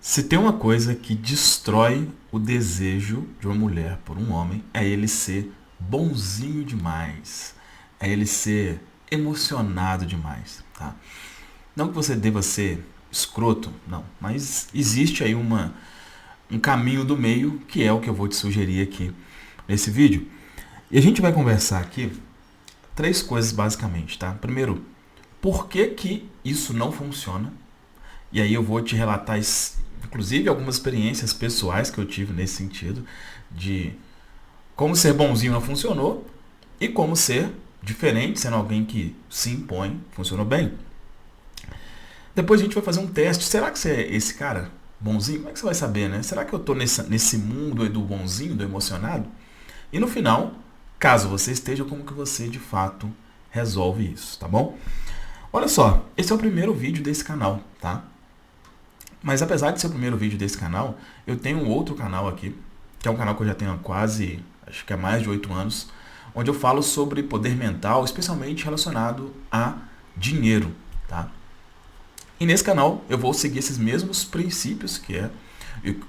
Se tem uma coisa que destrói o desejo de uma mulher por um homem, é ele ser bonzinho demais. É ele ser emocionado demais, tá? Não que você deva ser escroto, não. Mas existe aí um caminho do meio, que é o que eu vou te sugerir aqui nesse vídeo. E a gente vai conversar aqui três coisas basicamente, tá? Primeiro, por que que isso não funciona? E aí eu vou te relatar, inclusive, algumas experiências pessoais que eu tive nesse sentido, de como ser bonzinho não funcionou e como ser diferente, sendo alguém que se impõe, funcionou bem. Depois a gente vai fazer um teste. Será que você é esse cara bonzinho? Como é que você vai saber, né? Será que eu tô nesse mundo do bonzinho, do emocionado? E no final, caso você esteja, como que você de fato resolve isso, tá bom? Olha só, esse é o primeiro vídeo desse canal, tá? Mas apesar de ser o primeiro vídeo desse canal, eu tenho um outro canal aqui, que é um canal que eu já tenho há quase, acho que há mais de 8 anos, onde eu falo sobre poder mental, especialmente relacionado a dinheiro, tá? E nesse canal eu vou seguir esses mesmos princípios, que é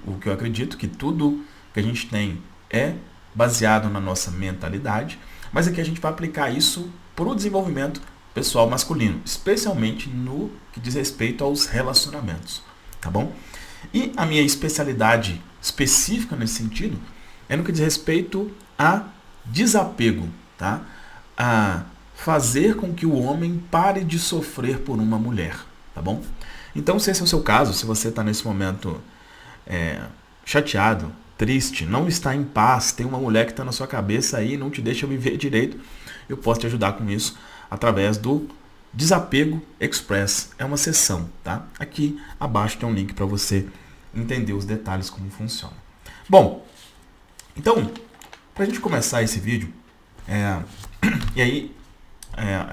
o que eu acredito, que tudo que a gente tem é baseado na nossa mentalidade, mas aqui a gente vai aplicar isso para o desenvolvimento pessoal masculino, especialmente no que diz respeito aos relacionamentos, tá bom? E a minha especialidade específica nesse sentido é no que diz respeito a desapego, tá? A fazer com que o homem pare de sofrer por uma mulher, tá bom? Então, se esse é o seu caso, se você está nesse momento chateado, triste, não está em paz, tem uma mulher que está na sua cabeça aí e não te deixa viver direito, eu posso te ajudar com isso através do Desapego Express. É uma sessão, tá? Aqui abaixo tem um link para você entender os detalhes como funciona. Bom, então, para a gente começar esse vídeo, e aí,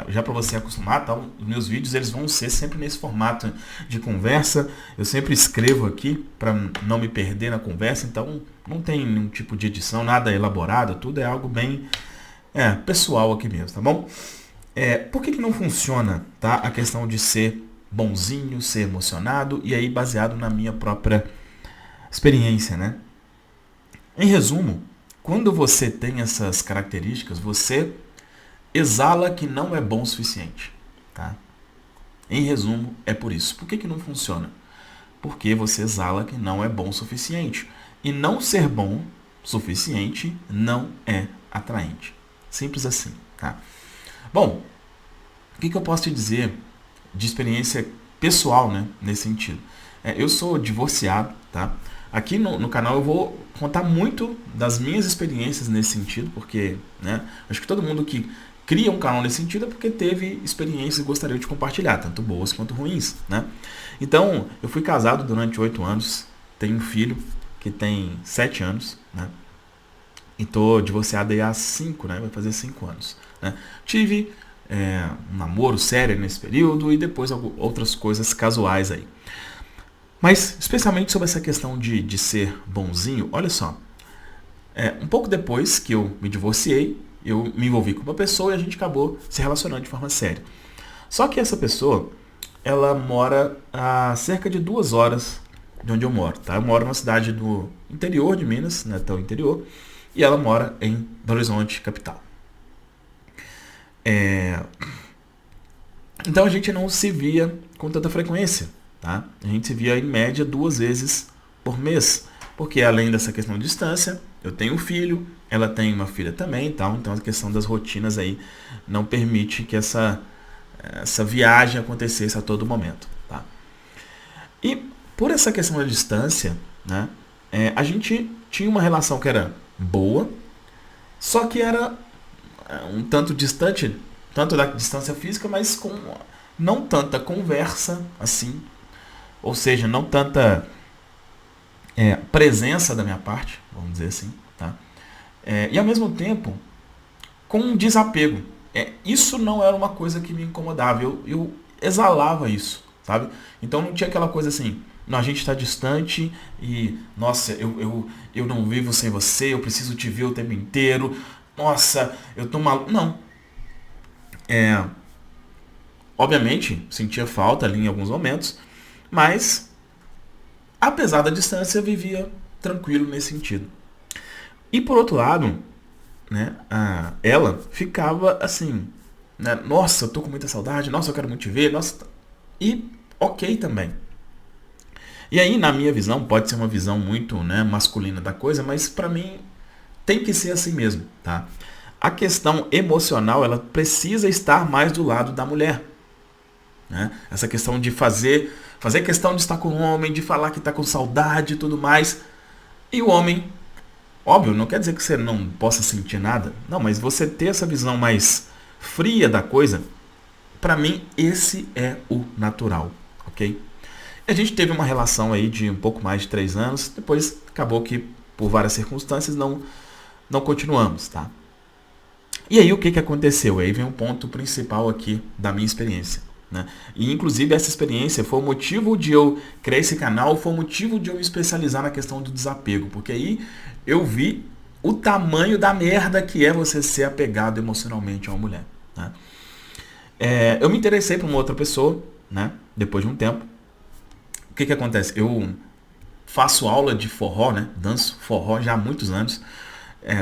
já para você acostumar, tá? Os meus vídeos eles vão ser sempre nesse formato de conversa. Eu sempre escrevo aqui para não me perder na conversa, então não tem nenhum tipo de edição, nada elaborado, tudo é algo bem pessoal aqui mesmo, tá bom? Por que não funciona, tá? A questão de ser bonzinho, ser emocionado, e aí baseado na minha própria experiência, né? Em resumo, quando você tem essas características, você exala que não é bom o suficiente, tá? Em resumo, é por isso. Por que não funciona? Porque você exala que não é bom o suficiente. E não ser bom o suficiente não é atraente. Simples assim, tá? Bom, o que eu posso te dizer de experiência pessoal, né, nesse sentido? Eu sou divorciado, tá? Aqui no canal eu vou contar muito das minhas experiências nesse sentido, porque, né, acho que todo mundo que cria um canal nesse sentido é porque teve experiências e gostaria de compartilhar, tanto boas quanto ruins, né? Então, eu fui casado durante 8 anos, tenho um filho que tem 7 anos, né? E tô divorciado aí há 5, né? Vai fazer 5 anos, né? Tive um namoro sério nesse período e depois outras coisas casuais aí. Mas, especialmente sobre essa questão de ser bonzinho, olha só. Um pouco depois que eu me divorciei, eu me envolvi com uma pessoa e a gente acabou se relacionando de forma séria. Só que essa pessoa, ela mora a cerca de 2 horas de onde eu moro, tá? Eu moro numa cidade do interior de Minas, não é tão interior, e ela mora em Belo Horizonte, capital. Então a gente não se via com tanta frequência, tá? A gente se via em média 2 vezes por mês, porque além dessa questão de distância, eu tenho um filho, ela tem uma filha também, tal, então a questão das rotinas aí não permite que essa viagem acontecesse a todo momento, tá? E por essa questão da distância, né, a gente tinha uma relação que era boa, só que era um tanto distante, tanto da distância física, mas com não tanta conversa assim, ou seja, não tanta presença da minha parte, vamos dizer assim, tá? E ao mesmo tempo, com um desapego. Isso não era uma coisa que me incomodava, eu exalava isso, sabe? Então não tinha aquela coisa assim, não, a gente está distante e, nossa, eu não vivo sem você, eu preciso te ver o tempo inteiro, nossa, eu tô maluco. Não. Obviamente, sentia falta ali em alguns momentos, mas apesar da distância, vivia tranquilo nesse sentido. E por outro lado, né, ela ficava assim, né, nossa, eu tô com muita saudade, nossa, eu quero muito te ver, nossa, e ok também. E aí, na minha visão, pode ser uma visão muito, né, masculina da coisa, mas pra mim tem que ser assim mesmo, tá? A questão emocional, ela precisa estar mais do lado da mulher, né? Essa questão de fazer questão de estar com o homem, de falar que está com saudade e tudo mais. E o homem, óbvio, não quer dizer que você não possa sentir nada. Não, mas você ter essa visão mais fria da coisa, pra mim, esse é o natural, ok? A gente teve uma relação aí de um pouco mais de 3 anos, depois acabou que, por várias circunstâncias, não continuamos, tá? E aí o que aconteceu? Aí vem um ponto principal aqui da minha experiência, né? E inclusive essa experiência foi o motivo de eu criar esse canal, foi o motivo de eu me especializar na questão do desapego, porque aí eu vi o tamanho da merda que é você ser apegado emocionalmente a uma mulher, né? Eu me interessei por uma outra pessoa, né? Depois de um tempo. O que acontece? Eu faço aula de forró, né? Danço forró já há muitos anos.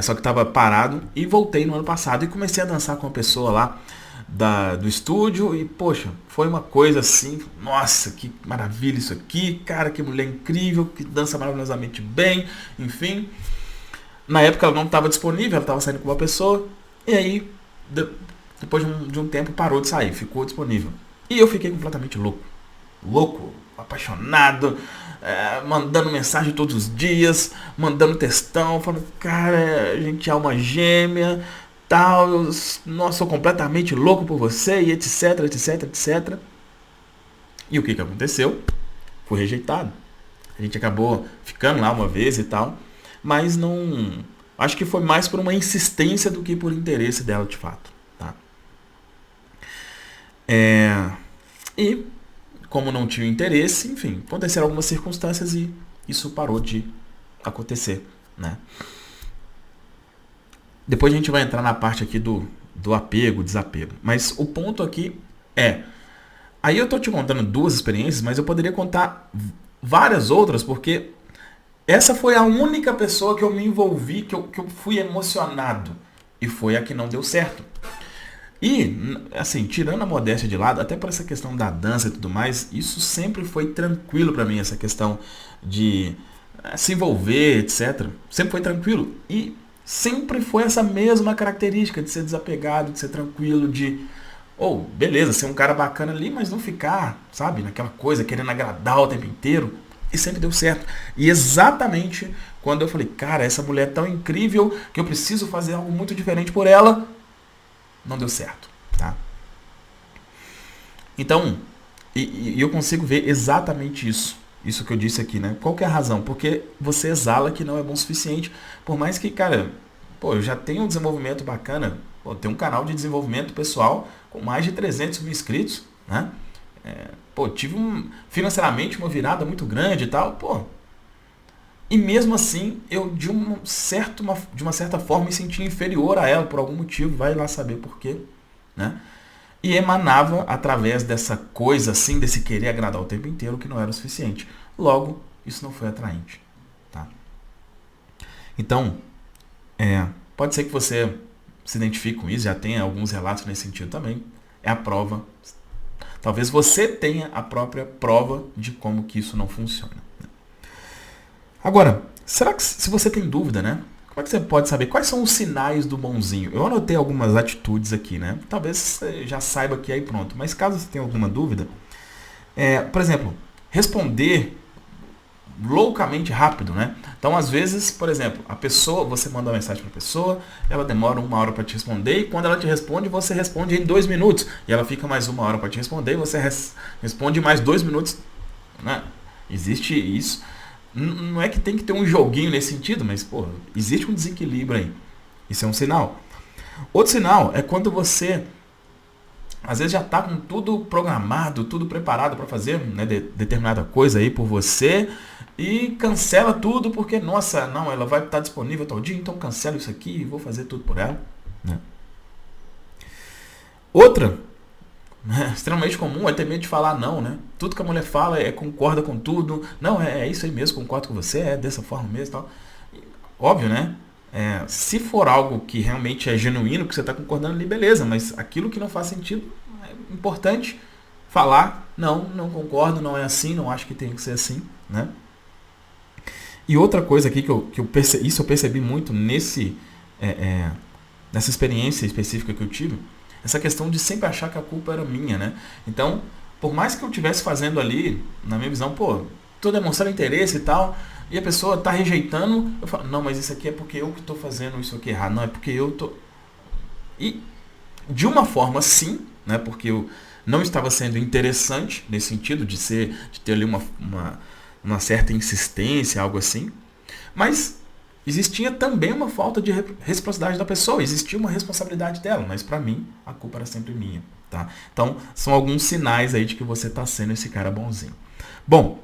Só que estava parado e voltei no ano passado e comecei a dançar com uma pessoa lá do estúdio e, poxa, foi uma coisa assim, nossa, que maravilha isso aqui, cara, que mulher incrível, que dança maravilhosamente bem, enfim. Na época ela não estava disponível, ela estava saindo com uma pessoa e aí, depois de um tempo, parou de sair, ficou disponível. E eu fiquei completamente louco, apaixonado, mandando mensagem todos os dias, mandando textão, falando, cara, a gente é uma gêmea, tal, nossa, sou completamente louco por você, e etc, etc, etc. E o que aconteceu? Fui rejeitado. A gente acabou ficando lá uma vez e tal, mas não... Acho que foi mais por uma insistência do que por interesse dela de fato, tá? E como não tinha interesse, enfim, aconteceram algumas circunstâncias e isso parou de acontecer, né? Depois a gente vai entrar na parte aqui do apego, desapego. Mas o ponto aqui é... Aí eu tô te contando 2 experiências, mas eu poderia contar várias outras, porque essa foi a única pessoa que eu me envolvi, que eu fui emocionado. E foi a que não deu certo. E, assim, tirando a modéstia de lado, até por essa questão da dança e tudo mais, isso sempre foi tranquilo pra mim, essa questão de se envolver, etc. Sempre foi tranquilo. E sempre foi essa mesma característica de ser desapegado, de ser tranquilo, de... beleza, ser um cara bacana ali, mas não ficar, sabe, naquela coisa, querendo agradar o tempo inteiro. E sempre deu certo. E exatamente quando eu falei, cara, essa mulher é tão incrível que eu preciso fazer algo muito diferente por ela, não deu certo, tá? Então, e eu consigo ver exatamente isso que eu disse aqui, né? Qual que é a razão? Porque você exala que não é bom o suficiente, por mais que, cara, eu já tenho um desenvolvimento bacana, tem um canal de desenvolvimento pessoal com mais de 300 mil inscritos, né? Tive financeiramente uma virada muito grande e tal, e mesmo assim, eu de uma certa forma me sentia inferior a ela por algum motivo, vai lá saber por quê, né? E emanava através dessa coisa assim, desse querer agradar o tempo inteiro, que não era o suficiente. Logo, isso não foi atraente, tá? Então, pode ser que você se identifique com isso, já tenha alguns relatos nesse sentido também. É a prova. Talvez você tenha a própria prova de como que isso não funciona. Agora, será que se você tem dúvida, né? Como é que você pode saber quais são os sinais do bonzinho? Eu anotei algumas atitudes aqui, né? Talvez você já saiba que aí pronto. Mas caso você tenha alguma dúvida, por exemplo, responder loucamente rápido, né? Então, às vezes, por exemplo, você manda uma mensagem para a pessoa, ela demora 1 hora para te responder, e quando ela te responde, você responde em 2 minutos. E ela fica mais 1 hora para te responder, e você responde mais 2 minutos, né? Existe isso. Não é que tem que ter um joguinho nesse sentido, mas, existe um desequilíbrio aí. Isso é um sinal. Outro sinal é quando você, às vezes, já está com tudo programado, tudo preparado para fazer, né, determinada coisa aí por você, e cancela tudo porque, nossa, não, ela vai estar disponível tal dia, então cancela isso aqui e vou fazer tudo por ela, né? Outra Extremamente comum é ter medo de falar não, né? Tudo que a mulher fala concorda com tudo. Não, é isso aí mesmo, concordo com você, é dessa forma mesmo e tal. Óbvio, né? Se for algo que realmente é genuíno, que você está concordando ali, beleza. Mas aquilo que não faz sentido, é importante falar, não concordo, não é assim, não acho que tem que ser assim, né? E outra coisa aqui isso eu percebi muito nessa experiência específica que eu tive, essa questão de sempre achar que a culpa era minha, né? Então, por mais que eu estivesse fazendo ali, na minha visão, tô demonstrando interesse e tal, e a pessoa tá rejeitando, eu falo, não, mas isso aqui é porque eu que tô fazendo isso aqui errado, não, é porque eu tô... E, de uma forma, sim, né? Porque eu não estava sendo interessante, nesse sentido, de ter ali uma certa insistência, algo assim, mas existia também uma falta de reciprocidade da pessoa, existia uma responsabilidade dela, mas para mim a culpa era sempre minha, tá? Então são alguns sinais aí de que você está sendo esse cara bonzinho. Bom,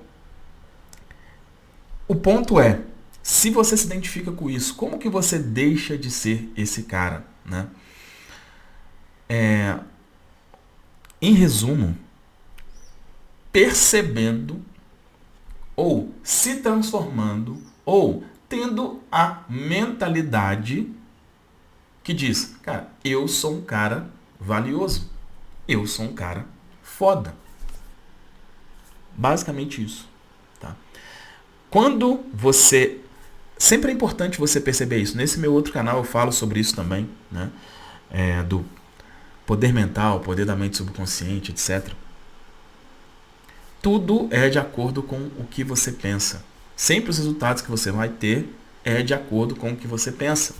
o ponto é, se você se identifica com isso, como que você deixa de ser esse cara, né? Em resumo, percebendo ou se transformando ou tendo a mentalidade que diz, cara, eu sou um cara valioso. Eu sou um cara foda. Basicamente isso. Tá? Quando você... Sempre é importante você perceber isso. Nesse meu outro canal eu falo sobre isso também, né? Do poder mental, poder da mente subconsciente, etc. Tudo é de acordo com o que você pensa. Sempre os resultados que você vai ter é de acordo com o que você pensa.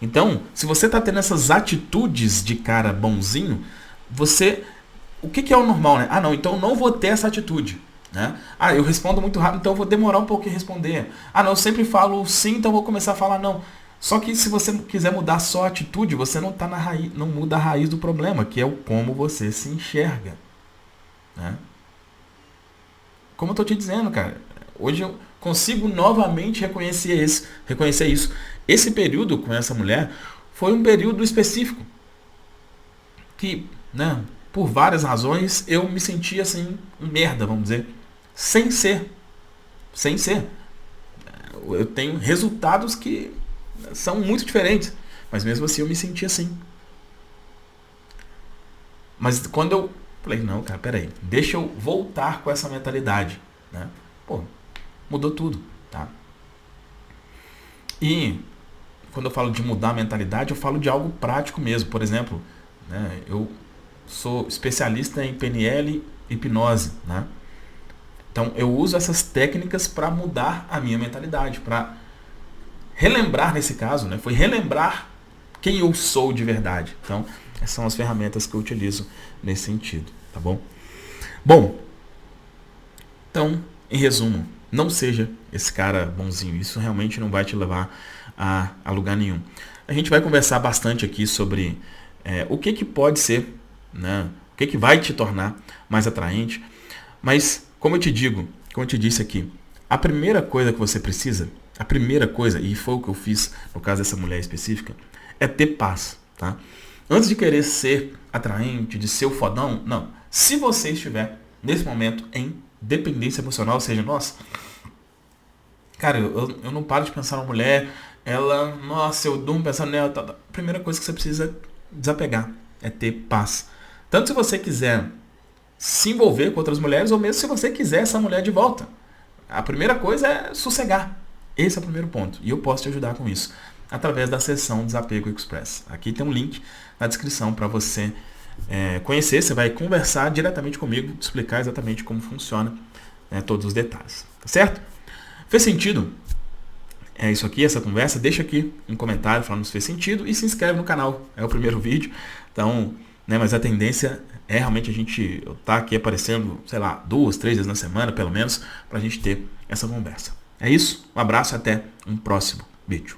Então, se você está tendo essas atitudes de cara bonzinho, o que é o normal, né? Não, então eu não vou ter essa atitude. Né? Eu respondo muito rápido, então eu vou demorar um pouquinho a responder. Não, eu sempre falo sim, então eu vou começar a falar não. Só que se você quiser mudar só a atitude, você não muda a raiz do problema, que é o como você se enxerga. Né? Como eu tô te dizendo, cara, hoje eu consigo novamente reconhecer isso. Esse período com essa mulher foi um período específico que, né, por várias razões, eu me sentia assim, merda, vamos dizer, sem ser. Eu tenho resultados que são muito diferentes, mas mesmo assim eu me sentia assim. Mas quando eu falei, não, cara, peraí, deixa eu voltar com essa mentalidade, né? Mudou tudo, tá? E quando eu falo de mudar a mentalidade, eu falo de algo prático mesmo. Por exemplo, né, eu sou especialista em PNL e hipnose, né? Então eu uso essas técnicas para mudar a minha mentalidade, para relembrar, nesse caso, né, foi relembrar quem eu sou de verdade. Então, essas são as ferramentas que eu utilizo nesse sentido, tá bom? Bom, então, em resumo, não seja esse cara bonzinho. Isso realmente não vai te levar a lugar nenhum. A gente vai conversar bastante aqui sobre o que pode ser, né, o que vai te tornar mais atraente. Mas, como eu te disse aqui, a primeira coisa que você precisa, e foi o que eu fiz no caso dessa mulher específica, é ter paz, tá? Antes de querer ser atraente, de ser o fodão, não. Se você estiver, nesse momento, em dependência emocional, ou seja, nossa, cara, eu não paro de pensar na mulher, eu durmo pensando nela, tá. A primeira coisa que você precisa desapegar é ter paz. Tanto se você quiser se envolver com outras mulheres, ou mesmo se você quiser essa mulher de volta. A primeira coisa é sossegar. Esse é o primeiro ponto. E eu posso te ajudar com isso através da sessão Desapego Express. Aqui tem um link na descrição para você conhecer. Você vai conversar diretamente comigo, explicar exatamente como funciona todos os detalhes. Tá certo? Fez sentido? É isso aqui, essa conversa? Deixa aqui um comentário falando se fez sentido e se inscreve no canal. É o primeiro vídeo. Então, mas a tendência é realmente a gente estar aqui aparecendo, 2, 3 vezes na semana, pelo menos, para a gente ter essa conversa. É isso? Um abraço e até um próximo vídeo.